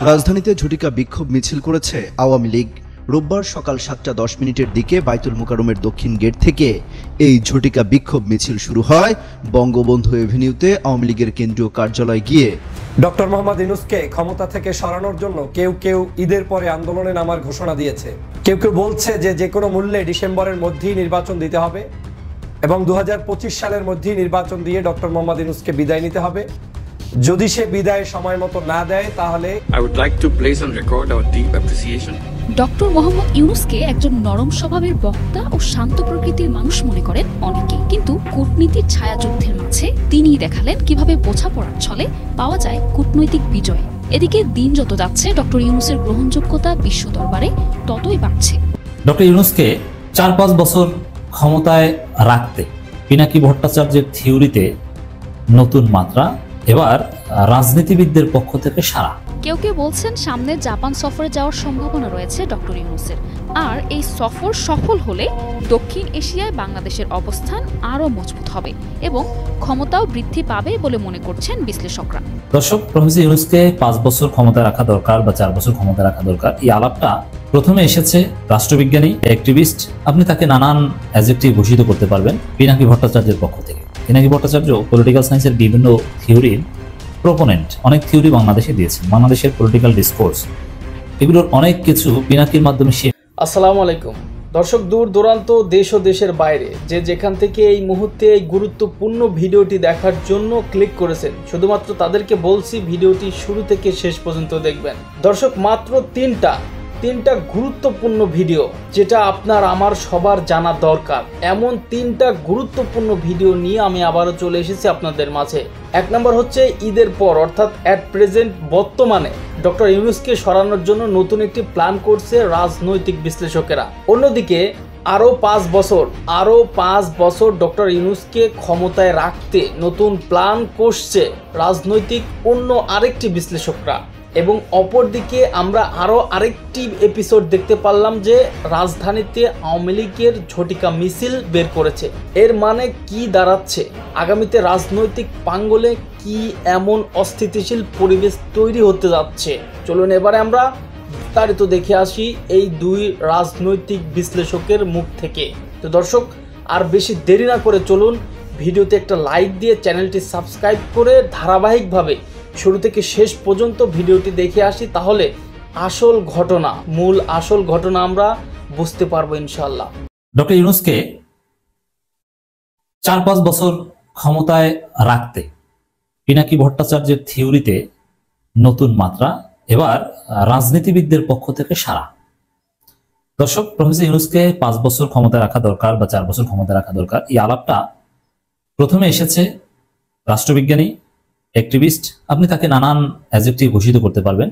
রাজধানীতে ঝটিকা বিক্ষোভ মিছিল করেছে আওয়ামী লীগ। রোববার সকাল 7:10 দিকে বায়তুল মোকাররমের দক্ষিণ গেট থেকে এই ঝটিকা বিক্ষোভ মিছিল শুরু হয়। বঙ্গবন্ধু এভিনিউতে আওয়ামী লীগের কেন্দ্রীয় কার্যালয় গিয়ে ডক্টর মোহাম্মদ ইউনূসকে ক্ষমতা থেকে সরানোর জন্য কেউ কেউ ঈদের পরে আন্দোলনে নামার ঘোষণা দিয়েছে। কেউ কেউ বলছে যে কোনো মূল্যে ডিসেম্বরের মধ্যেই নির্বাচন দিতে হবে এবং 2025 সালের মধ্যেই নির্বাচন দিয়ে ডক্টর মোহাম্মদ ইউনূসকে বিদায় নিতে হবে। যদি সে বিদায় সময় মতো না দেয় তাহলে I would like to place on record our deep appreciation. Doctor Mohammad ইউনূসকে একজন নরম স্বভাবের বক্তা ও শান্ত প্রকৃতির মানুষ মনে করেন অনেকে, কিন্তু কূটনীতির ছায়াযুদ্ধের মাঝে তিনিই দেখালেন কিভাবে বোঝাপড়ার ছলে পাওয়া যায় কূটনৈতিক বিজয়। এদিকে দিন যত যাচ্ছে ডক্টর ইউনূসের গ্রহণযোগ্যতা বিশ্ব দরবারে ততই বাড়ছে। ডক্টর ইউনূসকে 4-5 বছর ক্ষমতায় রাখতে পিনাকি ভট্টাচার্যের থিওরিতে নতুন মাত্রা, এবার রাজনীতিবিদদের পক্ষ থেকে সাড়া। কেউ কেউ বলছেন সামনে জাপান সফরে যাওয়ার সম্ভাবনা রয়েছে ডক্টর ইউনূসের, আর এই সফর সফল হলে দক্ষিণ এশিয়ায় বাংলাদেশের অবস্থান আরও মজবুত হবে এবং ক্ষমতাও বৃদ্ধি পাবে বলে মনে করছেন বিশ্লেষকরা। দর্শক, প্রফেসর ইউনূসকে 5 বছর ক্ষমতা রাখা দরকার বা 4 বছর ক্ষমতা রাখা দরকার, এই আলাপটা প্রথমে এসেছে রাষ্ট্রবিজ্ঞানী, অ্যাক্টিভিস্ট, আপনি তাকে নানান অ্যাডজেক্টিভ ঘোষিত করতে পারবেন, পিনাকি ভট্টাচার্যের পক্ষ থেকে। পিনাকি ভট্টাচার্য পলিটিক্যাল সায়েন্সের বিভিন্ন থিওরির প্রোপোনেন্ট, অনেক থিওরি বাংলাদেশে দিয়েছেন, বাংলাদেশের পলিটিক্যাল ডিসকোর্স, এগুলোর অনেক কিছু পিনাকির মাধ্যমে সে। আসসালামু আলাইকুম দর্শক, দূর দূরান্ত দেশ ও দেশের বাইরে যে যেখান থেকে এই মুহূর্তে এই গুরুত্বপূর্ণ ভিডিওটি দেখার জন্য ক্লিক করেছেন, শুধুমাত্র তাদেরকে বলছি ভিডিওটি শুরু থেকে শেষ পর্যন্ত দেখবেন। দর্শক, মাত্র তিনটা গুরুত্বপূর্ণ ভিডিও যেটা আপনার আমার সবার জানা দরকার, এমন 3টা গুরুত্বপূর্ণ ভিডিও নিয়ে আমি আবারও চলে এসেছি আপনাদের মাঝে। 1 নম্বর হচ্ছে ঈদের পর, অর্থাৎ অ্যাট প্রেজেন্ট বর্তমানে ডক্টর ইউনূসকে সরানোর জন্য নতুন একটি প্ল্যান করছে রাজনৈতিক বিশ্লেষকেরা। অন্যদিকে আরও 5 বছর ডক্টর ইউনূসকে ক্ষমতায় রাখতে নতুন প্ল্যান করছে রাজনৈতিক অন্য আরেকটি বিশ্লেষকরা। এবং অপরদিকে আমরা আরও আরেকটি এপিসোড দেখতে পারলাম যে রাজধানীতে আওয়ামী লীগের ঝটিকা মিছিল বের করেছে। এর মানে কি দাঁড়াচ্ছে? আগামীতে রাজনৈতিক পাঙ্গলে কি এমন অস্থিতিশীল পরিবেশ তৈরি হতে যাচ্ছে? চলুন এবারে আমরা বিস্তারিত দেখে আসি এই দুই রাজনৈতিক বিশ্লেষকের মুখ থেকে। তো দর্শক, আর বেশি দেরি না করে চলুন ভিডিওতে একটা লাইক দিয়ে চ্যানেলটি সাবস্ক্রাইব করে ধারাবাহিকভাবে শুরু থেকে শেষ পর্যন্ত ভিডিওটি দেখে আসি, তাহলে মূল আসল ঘটনা আমরা বুঝতে পারবো ইনশাআল্লাহ। ডক্টর ইউনূসকে 4-5 বছর ক্ষমতায় রাখতে পিনাকি ভট্টাচার্যের থিওরিতে নতুন মাত্রা, এবার রাজনীতিবিদদের পক্ষ থেকে সাড়া। দর্শক, প্রফেসর ইউনূসকে 5 বছর ক্ষমতায় রাখা দরকার বা 4 বছর ক্ষমতায় রাখা দরকার, এই আলাপটা প্রথমে এসেছে রাষ্ট্রবিজ্ঞানী, অ্যাক্টিভিস্ট, আপনি তাকে নানান অ্যাডজেক্টিভ ঘোষিত করতে পারবেন,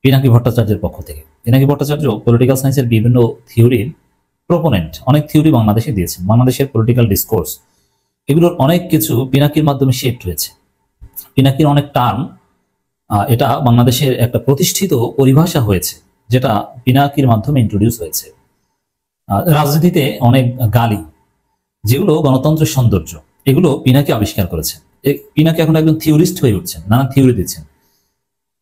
পিনাকি ভট্টাচার্যের পক্ষ থেকে। পিনাকি ভট্টাচার্য পলিটিক্যাল সায়েন্সের বিভিন্ন থিওরির প্রোপোনেন্ট, অনেক থিওরি বাংলাদেশে দিয়েছেন, বাংলাদেশের পলিটিক্যাল ডিসকোর্স, এগুলোর অনেক কিছু পিনাকির মাধ্যমে শেপড হয়েছে। পিনাকির অনেক টার্ম, এটা বাংলাদেশের একটা প্রতিষ্ঠিত পরিভাষা হয়েছে যেটা পিনাকির মাধ্যমে ইন্ট্রোডিউস হয়েছে। রাজনীতিতে অনেক গালি, যেগুলো গণতন্ত্রের সৌন্দর্য, এগুলো পিনাকি আবিষ্কার করেছে। পিনাকি এখন একজন থিওরিস্ট হয়ে উঠছেন, নানা থিওরি দিচ্ছেন।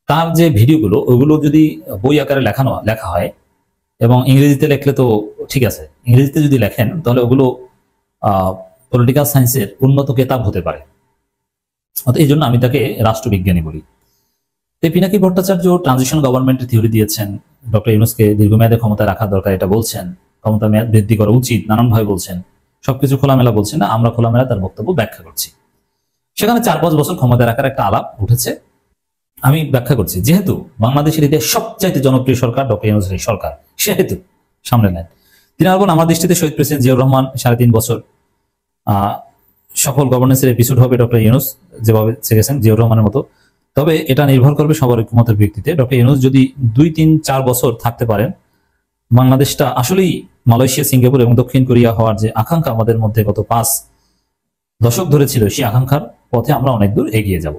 তার যে ভিডিওগুলো, ওগুলো যদি বই আকারে লেখা হয় এবং ইংরেজিতে লেখলে তো ঠিক আছে, ইংরেজিতে যদি লেখেন তাহলে ওগুলো পলিটিক্যাল সায়েন্সের উন্নত কেতাব হতে পারে। এই জন্য আমি তাকে রাষ্ট্রবিজ্ঞানী বলি। পিনাকি ভট্টাচার্য ট্রানজিশন গভর্নমেন্টের থিওরি দিয়েছেন, ডক্টর ইউনূসকে দীর্ঘমেয়াদে ক্ষমতায় রাখা দরকার এটা বলছেন, ক্ষমতা মেয়াদ বৃদ্ধি করা উচিত, নানানভাবে বলছেন, সবকিছু খোলামেলা বলছেন না, আমরা খোলামেলা তার বক্তব্য ব্যাখ্যা করছি। সেখানে 4-5 বছর ক্ষমতায় রাখার একটা আলাপ উঠেছে, আমি ব্যাখ্যা করছি। যেহেতু বাংলাদেশের ইতিহাসে সবচাইতে জনপ্রিয় সরকার ডক্টর ইউনূসের সরকার, সেহেতু সামনে নেন তিনি। আর আমার দৃষ্টিতে শহীদ প্রেসিডেন্ট জিয়াউর রহমান 3.5 বছর সফল গভর্নেন্সের এপিসোড হবে ডক্টর ইউনূস যেভাবে গেছেন জিয়াউর রহমানের মতো। তবে এটা নির্ভর করবে সবার ঐক্যমতের ভিত্তিতে। ডক্টর ইউনূস যদি 2-3-4 বছর থাকতে পারেন, বাংলাদেশটা আসলেই মালয়েশিয়া, সিঙ্গাপুর এবং দক্ষিণ কোরিয়া হওয়ার যে আকাঙ্ক্ষা আমাদের মধ্যে গত 5 দশক ধরে ছিল, সেই আকাঙ্ক্ষার পথে আমরা অনেক দূর এগিয়ে যাব।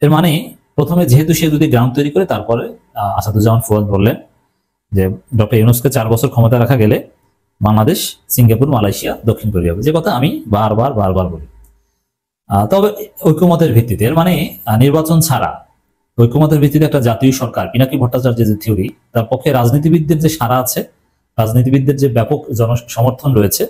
এর মানে প্রথমে যেহেতু সে যদি গ্রাউন্ড তৈরি করে, তারপরে আসাদুজ্জামান ফুয়াদ বললেন যে ডক্টর ইউনূসকে 4 বছর ক্ষমতা রাখা গেলে বাংলাদেশ, সিঙ্গাপুর, মালয়েশিয়া, দক্ষিণ কোরিয়া হবে, যে কথা আমি বারবার বলি। তবে ঐক্যমতের ভিত্তিতে, এর মানে নির্বাচন ছাড়া ঐক্যমতের ভিত্তিতে একটা জাতীয় সরকার, পিনাকি ভট্টাচার্যের যে থিওরি, তার পক্ষে রাজনীতিবিদদের যে সাড়া আছে, রাজনীতিবিদদের যে ব্যাপক সমর্থন রয়েছে,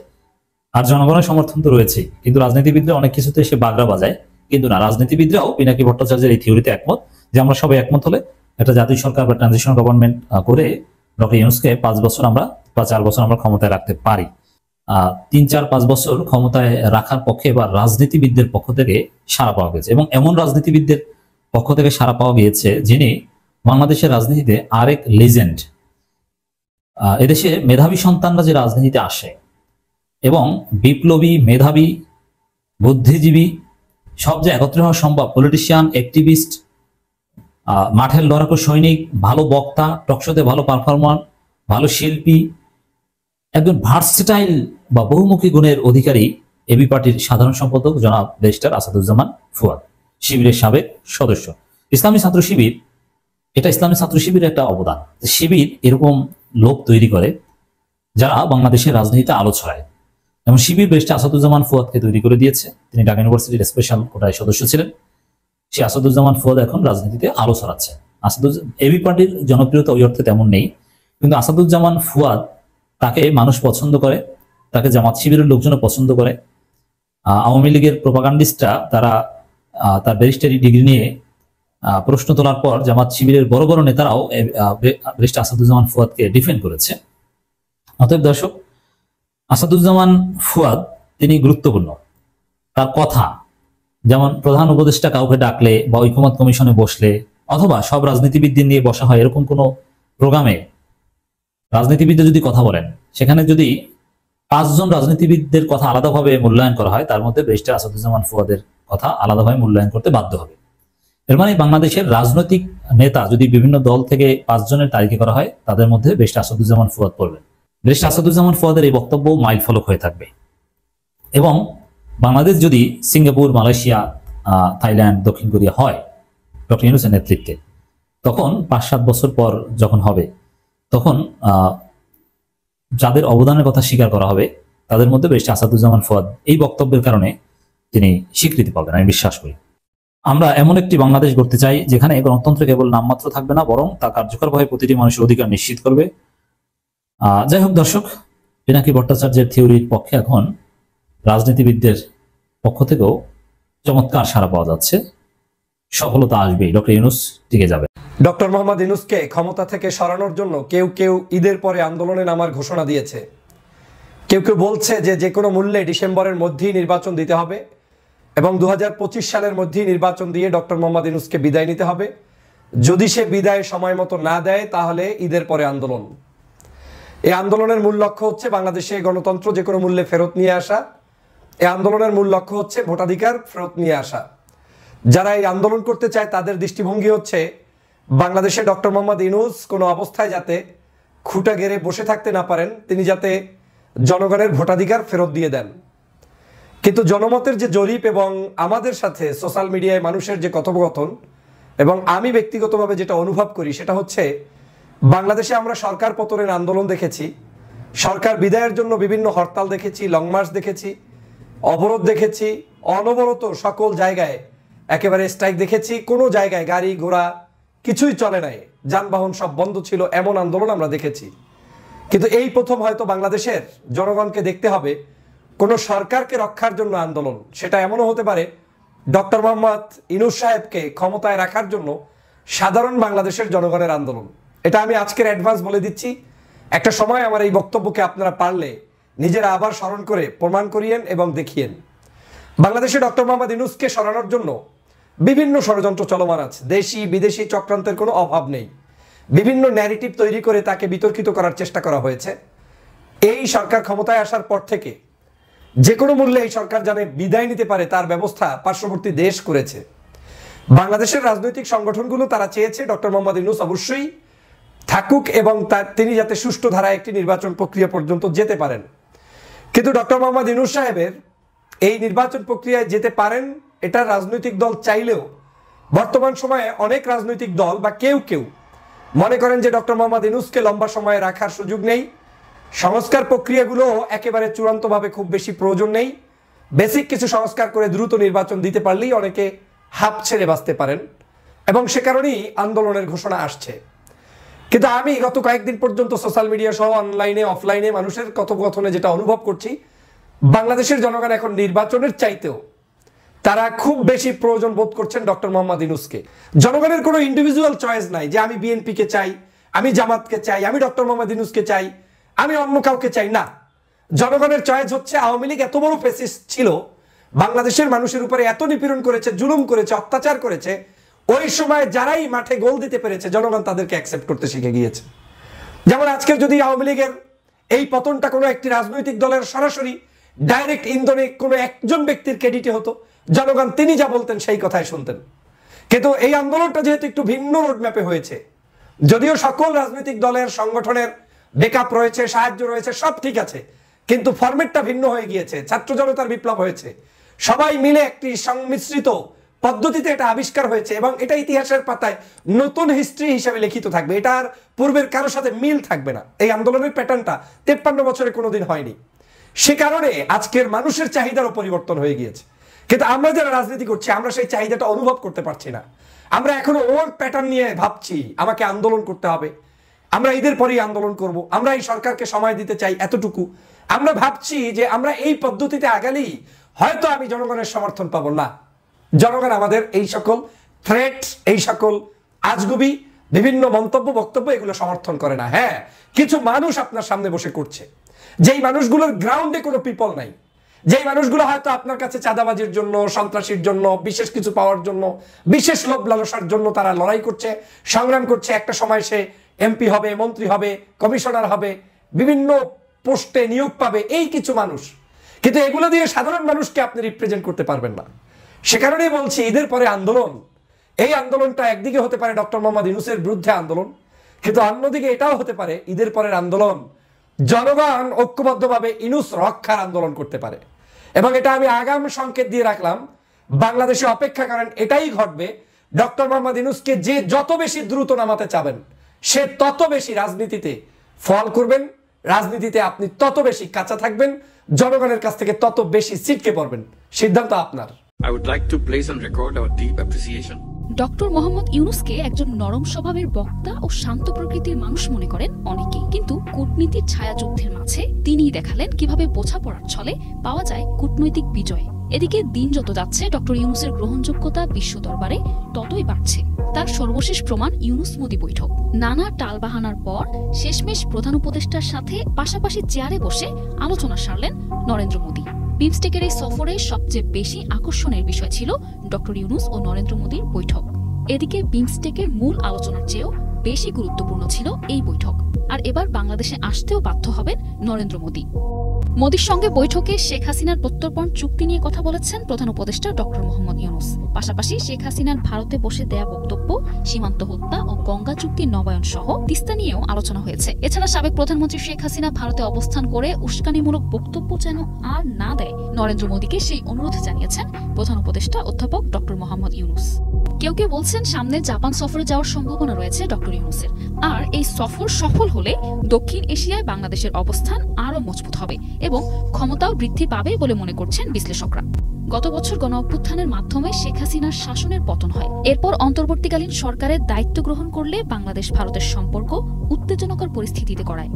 আর জনগণের সমর্থন তো রয়েছেই, কিন্তু রাজনীতিবিদরা অনেক কিছুতে এসে বাগড়া বাজায়। কিন্তু না, রাজনীতিবিদরাও পিনাকি ভট্টাচার্যের এই থিওরিতে একমত যে আমরা সবাই একমত হলে একটা জাতীয় সরকার বা ট্রানজিশনাল গভর্নমেন্ট করে ডক্টর ইউনূসকে 5 বছর আমরা বা 4 বছর আমরা ক্ষমতায় রাখতে পারি। 3, 4, 5 বছর ক্ষমতায় রাখার পক্ষে বা রাজনীতিবিদদের পক্ষ থেকে সাড়া পাওয়া গেছে, এবং এমন রাজনীতিবিদদের পক্ষ থেকে সাড়া পাওয়া গিয়েছে যিনি বাংলাদেশের রাজনীতিতে আরেক লেজেন্ড। এদেশে মেধাবী সন্তানরা যে রাজনীতিতে আসে এবং বিপ্লবী, মেধাবী, বুদ্ধিজীবী সব যে একত্রে হওয়া সম্ভব, পলিটিশিয়ান, অ্যাক্টিভিস্ট, মাঠের লড়াকু সৈনিক, ভালো বক্তা, টকশোতে ভালো পারফরমার, ভালো শিল্পী, একজন ভার্সেটাইল বা বহুমুখী গুণের অধিকারী এবি পার্টির সাধারণ সম্পাদক জনাব ব্যারিস্টার আসাদুজ্জামান ফুয়াদ, শিবিরের সাবেক সদস্য। ইসলামী ছাত্র শিবির, এটা ইসলামী ছাত্র শিবিরের একটা অবদান। শিবির এরকম লোক তৈরি করে যারা বাংলাদেশের রাজনীতিতে আলো ছড়ায়, এবং শিবির ব্যারিস্টার আসাদুজ্জামান ফুয়াদকে তৈরি করে দিয়েছে। তিনি ঢাকা ইউনিভার্সিটির স্পেশাল কোটায় সদস্য ছিলেন। সেই আসাদুজ্জামান ফুয়াদ এখন রাজনীতিতে আলো ছড়াচ্ছে। এবি পার্টির জনপ্রিয়তা ওই অর্থে তেমন নেই, কিন্তু আসাদুজ্জামান ফুয়াদ, তাকে মানুষ পছন্দ করে, তাকে জামাত শিবিরের লোকজনও পছন্দ করে। আওয়ামী লীগের প্রোপাগান্ডিস্টরা তারা তার ব্যারিস্টারি ডিগ্রি নিয়ে প্রশ্ন তোলার পর জামাত শিবিরের বড় বড় নেতারাও ব্যারিস্টার আসাদুজ্জামান ফুয়াদকে ডিফেন্ড করেছে। অতএব দর্শক, আসাদুজ্জামান ফুয়াদ তিনি গুরুত্বপূর্ণ। তার কথা, যেমন প্রধান উপদেষ্টা কাউকে ডাকলে বা ঐকমত্য কমিশনে বসলে অথবা সব রাজনীতিবিদদের নিয়ে বসা হয়, এরকম কোনো প্রোগ্রামে রাজনীতিবিদরা যদি কথা বলেন, সেখানে যদি 5 জন রাজনীতিবিদদের কথা আলাদাভাবে মূল্যায়ন করা হয়, তার মধ্যে ব্যারিস্টার আসাদুজ্জামান ফুয়াদের কথা আলাদাভাবে মূল্যায়ন করতে বাধ্য হবে। এর মানে বাংলাদেশের রাজনৈতিক নেতা যদি বিভিন্ন দল থেকে 5 জনের তালিকা করা হয়, তাদের মধ্যে ব্যারিস্টার আসাদুজ্জামান ফুয়াদ পড়বেন। ব্যারিস্টার আসাদুজ্জামান ফুয়াদের এই বক্তব্য মাইল ফলক হয়ে থাকবে। এবং বাংলাদেশ যদি সিঙ্গাপুর, মালয়েশিয়া, থাইল্যান্ড, দক্ষিণ কোরিয়া হয় ডক্টর ইউনূসের নেতৃত্বে, তখন 5-7 বছর পর যখন হবে, তখন যাদের অবদানের কথা স্বীকার করা হবে, তাদের মধ্যে ব্যারিস্টার আসাদুজ্জামান ফুয়াদ এই বক্তব্যের কারণে তিনি স্বীকৃতি পাবেন, আমি বিশ্বাস করি। আমরা এমন একটি বাংলাদেশ গড়তে চাই যেখানে গণতন্ত্র কেবল নামমাত্র থাকবে না, বরং তা কার্যকরভাবে প্রতিটি মানুষের অধিকার নিশ্চিত করবে। যাই হোক দর্শক, পিনাকি ভট্টাচার্যের থিওরির পক্ষে এখন রাজনীতিবিদদের পক্ষ থেকেও চমৎকার সাড়া পাওয়া যাচ্ছে। সফলতা আসবেই, ডক্টর ইউনূস টিকে যাবে। ডক্টর মোহাম্মদ ইউনূসকে ক্ষমতা থেকে সরানোর জন্য কেউ কেউ ঈদের পরে আন্দোলনে নামার ঘোষণা দিয়েছে। কেউ কেউ বলছে যে কোনো মূল্যে ডিসেম্বরের মধ্যেই নির্বাচন দিতে হবে এবং 2025 সালের মধ্যেই নির্বাচন দিয়ে ডক্টর মোহাম্মদ ইউনূসকে বিদায় নিতে হবে। যদি সে বিদায় সময় মতো না দেয়, তাহলে ঈদের পরে আন্দোলন। এই আন্দোলনের মূল লক্ষ্য হচ্ছে বাংলাদেশে গণতন্ত্র যে কোনো মূল্যে ফেরত নিয়ে আসা। এই আন্দোলনের মূল লক্ষ্য হচ্ছে ভোটাধিকার ফেরত নিয়ে আসা। যারা এই আন্দোলন করতে চায়, তাদের দৃষ্টিভঙ্গি হচ্ছে বাংলাদেশে ডক্টর মোহাম্মদ ইউনূস কোনো অবস্থায় যাতে খুঁটা গেড়ে বসে থাকতে না পারেন, তিনি যাতে জনগণের ভোটাধিকার ফেরত দিয়ে দেন। কিন্তু জনমতের যে জরিপ এবং আমাদের সাথে সোশ্যাল মিডিয়ায় মানুষের যে কথোপকথন এবং আমি ব্যক্তিগতভাবে যেটা অনুভব করি, সেটা হচ্ছে বাংলাদেশে আমরা সরকার পতনের আন্দোলন দেখেছি, সরকার বিদায়ের জন্য বিভিন্ন হরতাল দেখেছি, লং মার্চ দেখেছি, অবরোধ দেখেছি, অনবরত সকল জায়গায় একেবারে স্ট্রাইক দেখেছি। কোনো জায়গায় গাড়ি ঘোড়া কিছুই চলে নাই, যানবাহন সব বন্ধ ছিল, এমন আন্দোলন আমরা দেখেছি। কিন্তু এই প্রথম হয়তো বাংলাদেশের জনগণকে দেখতে হবে কোনো সরকারকে রক্ষার জন্য আন্দোলন। সেটা এমনও হতে পারে ডক্টর মোহাম্মদ ইউনূস সাহেবকে ক্ষমতায় রাখার জন্য সাধারণ বাংলাদেশের জনগণের আন্দোলন। এটা আমি আজকের অ্যাডভান্স বলে দিচ্ছি। একটা সময় আমার এই বক্তব্যকে আপনারা পারলে নিজেরা আবার স্মরণ করে প্রমাণ করিয়েন এবং দেখিয়েন। বাংলাদেশে ডক্টর মোহাম্মদ ইউনূসকে সরানোর জন্য বিভিন্ন ষড়যন্ত্র চলমান আছে, দেশি বিদেশি চক্রান্তের কোনো অভাব নেই। বিভিন্ন ন্যারেটিভ তৈরি করে তাকে বিতর্কিত করার চেষ্টা করা হয়েছে। এই সরকার ক্ষমতায় আসার পর থেকে যে কোনো মূল্যে এই সরকার যেন বিদায় নিতে পারে তার ব্যবস্থা পার্শ্ববর্তী দেশ করেছে। বাংলাদেশের রাজনৈতিক সংগঠনগুলো তারা চেয়েছে ডক্টর মোহাম্মদ ইউনূস অবশ্যই থাকুক এবং তিনি যাতে সুষ্ঠু ধারায় একটি নির্বাচন প্রক্রিয়া পর্যন্ত যেতে পারেন। কিন্তু ডক্টর মোহাম্মদ ইউনূস সাহেবের এই নির্বাচন প্রক্রিয়ায় যেতে পারেন, এটা রাজনৈতিক দল চাইলেও বর্তমান সময়ে অনেক রাজনৈতিক দল বা কেউ কেউ মনে করেন যে ডক্টর মোহাম্মদ ইউনূসকে লম্বা সময় রাখার সুযোগ নেই, সংস্কার প্রক্রিয়াগুলো একেবারে চূড়ান্তভাবে খুব বেশি প্রয়োজন নেই, বেসিক কিছু সংস্কার করে দ্রুত নির্বাচন দিতে পারলেই অনেকে হাঁপ ছেড়ে বাঁচতে পারেন। এবং সে কারণেই আন্দোলনের ঘোষণা আসছে। কিন্তু আমি গত কয়েকদিন পর্যন্ত সোশ্যাল মিডিয়া সহ অনলাইনে অফলাইনে মানুষের কথোপকথনে যেটা অনুভব করছি, বাংলাদেশের জনগণ এখন নির্বাচনের চাইতেও তারা খুব বেশি প্রয়োজন বোধ করছেন ডক্টর মোহাম্মদ ইউনূসকে। জনগণের কোনো ইন্ডিভিজুয়াল চয়েস নাই যে আমি বিএনপিকে চাই, আমি জামাতকে চাই, আমি ডক্টর মোহাম্মদ ইউনূসকে চাই, আমি অন্য কাউকে চাই না। জনগণের চয়েস হচ্ছে আওয়ামী লীগ এত বড় ফ্যাসিস্ট ছিল, বাংলাদেশের মানুষের উপরে এত নিপীড়ন করেছে, জুলুম করেছে, অত্যাচার করেছে, ওই সময় যারাই মাঠে গোল দিতে পেরেছে জনগণ তাদেরকে অ্যাকসেপ্ট করতে শিখে গিয়েছে। যেমন আজকের যদি আওয়ামী লীগের এই পতনটা কোনো একটি রাজনৈতিক দলের সরাসরি ডাইরেক্ট ইন্ধনে কোনো একজন ব্যক্তির ক্রেডিটে হতো, জনগণ তিনি যা বলতেন সেই কথাই শুনতেন। কিন্তু এই আন্দোলনটা যেহেতু একটু ভিন্ন রোডম্যাপে হয়েছে, যদিও সকল রাজনৈতিক দলের সংগঠনের ব্যাকআপ রয়েছে, সাহায্য রয়েছে, সব ঠিক আছে, কিন্তু ফরম্যাটটা ভিন্ন হয়ে গিয়েছে। ছাত্র জনতার বিপ্লব হয়েছে, সবাই মিলে একটি সংমিশ্রিত পদ্ধতিতে এটা আবিষ্কার হয়েছে এবং এটা ইতিহাসের পাতায় নতুন হিস্ট্রি হিসেবে লিখিত থাকবে। এটার পূর্বের কারোর সাথে মিল থাকবে না। এই আন্দোলনের প্যাটার্নটা 53 বছরে কোনোদিন হয়নি। সে কারণে আজকের মানুষের চাহিদারও পরিবর্তন হয়ে গিয়েছে। কিন্তু আমরা যারা রাজনীতি করছি আমরা সেই চাহিদাটা অনুভব করতে পারছি না। আমরা এখনো ওল্ড প্যাটার্ন নিয়ে ভাবছি আমাকে আন্দোলন করতে হবে, আমরা ঈদের পরেই আন্দোলন করব, আমরা এই সরকারকে সময় দিতে চাই, এতটুকু আমরা ভাবছি যে আমরা এই পদ্ধতিতে আগালেই হয়তো আমি জনগণের সমর্থন পাবো না। জনগণ আমাদের এই সকল থ্রেট, এই সকল আজগুবি বিভিন্ন মন্তব্য বক্তব্য এগুলো সমর্থন করে না। হ্যাঁ, কিছু মানুষ আপনার সামনে বসে করছে, যেই মানুষগুলোর গ্রাউন্ডে কোনো পিপল নাই, যেই মানুষগুলো হয়তো আপনার কাছে চাঁদাবাজির জন্য, সন্ত্রাসীর জন্য, বিশেষ কিছু পাওয়ার জন্য, বিশেষ লোভ লালসার জন্য তারা লড়াই করছে, সংগ্রাম করছে। একটা সময় সে এমপি হবে, মন্ত্রী হবে, কমিশনার হবে, বিভিন্ন পোস্টে নিয়োগ পাবে, এই কিছু মানুষ। কিন্তু এগুলো দিয়ে সাধারণ মানুষকে আপনি রিপ্রেজেন্ট করতে পারবেন না। সে কারণেই বলছি ঈদের পরে আন্দোলন, এই আন্দোলনটা একদিকে হতে পারে ডক্টর মোহাম্মদ ইউনূসের বিরুদ্ধে আন্দোলন, কিন্তু অন্যদিকে এটাও হতে পারে ঈদের পরের আন্দোলন জনগণ ঐক্যবদ্ধভাবে ইউনূস রক্ষার আন্দোলন করতে পারে। এবং এটা আমি আগাম সংকেত দিয়ে রাখলাম, বাংলাদেশে অপেক্ষা করেন, এটাই ঘটবে। ডক্টর মোহাম্মদ ইউনূসকে যে যত বেশি দ্রুত নামাতে চাবেন সে তত বেশি রাজনীতিতে ফল করবেন, রাজনীতিতে আপনি তত বেশি কাঁচা থাকবেন, জনগণের কাছ থেকে তত বেশি ছিটকে পড়বেন। সিদ্ধান্ত আপনার। I would like to place on record our deep appreciation. Doctor Mohammad ইউনূসকে একজন নরম স্বভাবের বক্তা ও শান্ত প্রকৃতির মানুষ মনে করেন অনেকেই, কিন্তু কূটনীতির ছায়াযুদ্ধের মাঝে তিনিই দেখালেন কিভাবে বোঝাপড়ার ছলে পাওয়া যায় কূটনৈতিক বিজয়। এদিকে দিন যত যাচ্ছে ডক্টর ইউনূসের গ্রহণযোগ্যতা বিশ্ব দরবারে ততই বাড়ছে। তার সর্বশেষ প্রমাণ ইউনূস মোদি বৈঠক। নানা টালবাহানার পর শেষমেশ প্রধান উপদেষ্টার সাথে পাশাপাশি চেয়ারে বসে আলোচনা সারলেন নরেন্দ্র মোদি। বিমস্টেকের এই সফরে সবচেয়ে বেশি আকর্ষণের বিষয় ছিল ডক্টর ইউনূস ও নরেন্দ্র মোদির বৈঠক। এদিকে বিমস্টেকের মূল আলোচনার চেয়েও বেশি গুরুত্বপূর্ণ ছিল এই বৈঠক। আর এবার বাংলাদেশে আসতেও বাধ্য হবেন নরেন্দ্র মোদি। মোদির সঙ্গে বৈঠকে শেখ হাসিনার প্রত্যর্পণ চুক্তি নিয়ে কথা বলেছেন প্রধান উপদেষ্টা ডক্টর মোহাম্মদ ইউনূস। পাশাপাশি শেখ হাসিনার ভারতে বসে দেয়া বক্তব্য, সীমান্ত হত্যা ও গঙ্গা চুক্তির নবায়ন সহ তিস্তা নিয়েও আলোচনা হয়েছে। এছাড়া সাবেক প্রধানমন্ত্রী শেখ হাসিনা ভারতে অবস্থান করে উস্কানিমূলক বক্তব্য যেন আর না দেয়, নরেন্দ্র মোদিকে সেই অনুরোধ জানিয়েছেন প্রধান উপদেষ্টা অধ্যাপক ডক্টর মোহাম্মদ ইউনূস। কেউ কেউ বলছেন সামনে জাপান সফরে যাওয়ার সম্ভাবনা রয়েছে ডক্টর ইউনূসের। আর এই সফর সফল হলে দক্ষিণ এশিয়ায় বাংলাদেশের অবস্থান আরও মজবুত হবে এবং ক্ষমতাও বৃদ্ধি পাবে বলে মনে করছেন বিশ্লেষকরা। গত বছর গণঅভ্যুত্থানের মাধ্যমে শেখ হাসিনার শাসনের পতন হয়। এরপর অন্তর্বর্তীকালীন সরকারের দায়িত্ব গ্রহণ করলে বাংলাদেশ ভারতের সম্পর্ক উত্তেজনকর পরিস্থিতিতে গড়ায়।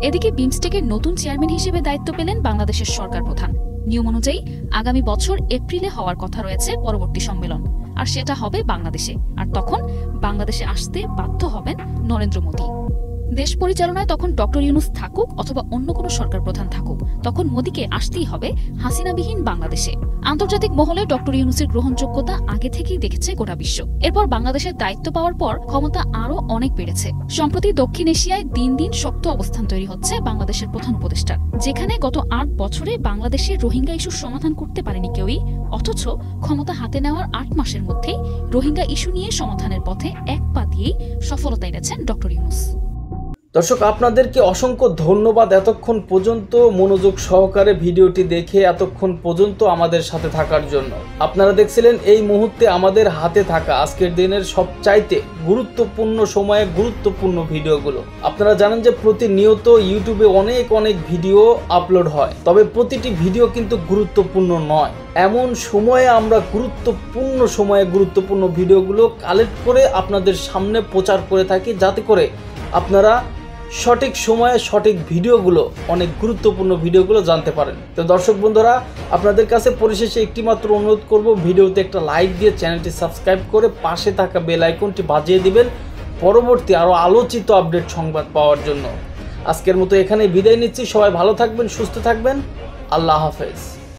এদিকে বিমস্টেকের নতুন চেয়ারম্যান হিসেবে দায়িত্ব পেলেন বাংলাদেশের সরকার প্রধান। নিয়ম অনুযায়ী আগামী বছর এপ্রিলে হওয়ার কথা রয়েছে পরবর্তী সম্মেলন, আর সেটা হবে বাংলাদেশে। আর তখন বাংলাদেশে আসতে বাধ্য হবেন নরেন্দ্র মোদি। দেশ পরিচালনায় তখন ডক্টর ইউনূস থাকুক অথবা অন্য কোনো সরকার প্রধান থাকুক, তখন মোদিকে আসতেই হবে হাসিনাবিহীন বাংলাদেশে। আন্তর্জাতিক মহলে ডক্টর ইউনূসের গ্রহণযোগ্যতা আগে থেকেই দেখেছে গোটা বিশ্ব। এরপর বাংলাদেশের দায়িত্ব পাওয়ার পর ক্ষমতা আরও অনেক বেড়েছে। সম্প্রতি দক্ষিণ এশিয়ায় দিন দিন শক্ত অবস্থান তৈরি হচ্ছে বাংলাদেশের প্রধান উপদেষ্টার, যেখানে গত 8 বছরে বাংলাদেশের রোহিঙ্গা ইস্যুর সমাধান করতে পারেনি কেউই, অথচ ক্ষমতা হাতে নেওয়ার 8 মাসের মধ্যেই রোহিঙ্গা ইস্যু নিয়ে সমাধানের পথে এক পা দিয়েই সফলতা এনেছেন ডক্টর ইউনূস। দর্শক, আপনাদেরকে অসংখ্য ধন্যবাদ এতক্ষণ পর্যন্ত মনোযোগ সহকারে ভিডিওটি দেখে এতক্ষণ পর্যন্ত আমাদের সাথে থাকার জন্য। আপনারা দেখছিলেন এই মুহূর্তে আমাদের হাতে থাকা আজকের দিনের সবচাইতে গুরুত্বপূর্ণ সময়ে গুরুত্বপূর্ণ ভিডিওগুলো। আপনারা জানেন যে প্রতিনিয়ত ইউটিউবে অনেক ভিডিও আপলোড হয়, তবে প্রতিটি ভিডিও কিন্তু গুরুত্বপূর্ণ নয়। এমন সময়ে আমরা গুরুত্বপূর্ণ ভিডিওগুলো কালেক্ট করে আপনাদের সামনে প্রচার করে থাকি, যাতে করে আপনারা সঠিক সময়ে সঠিক ভিডিওগুলো, অনেক গুরুত্বপূর্ণ ভিডিওগুলো জানতে পারেন। তো দর্শক বন্ধুরা, আপনাদের কাছে পরিশেষে একটি মাত্র অনুরোধ করব, ভিডিওতে একটা লাইক দিয়ে চ্যানেলটি সাবস্ক্রাইব করে পাশে থাকা বেল আইকনটি বাজিয়ে দিবেন পরবর্তী আরও আলোচিত আপডেট সংবাদ পাওয়ার জন্য। আজকের মতো এখানেই বিদায় নিচ্ছি। সবাই ভালো থাকবেন, সুস্থ থাকবেন। আল্লাহ হাফেজ।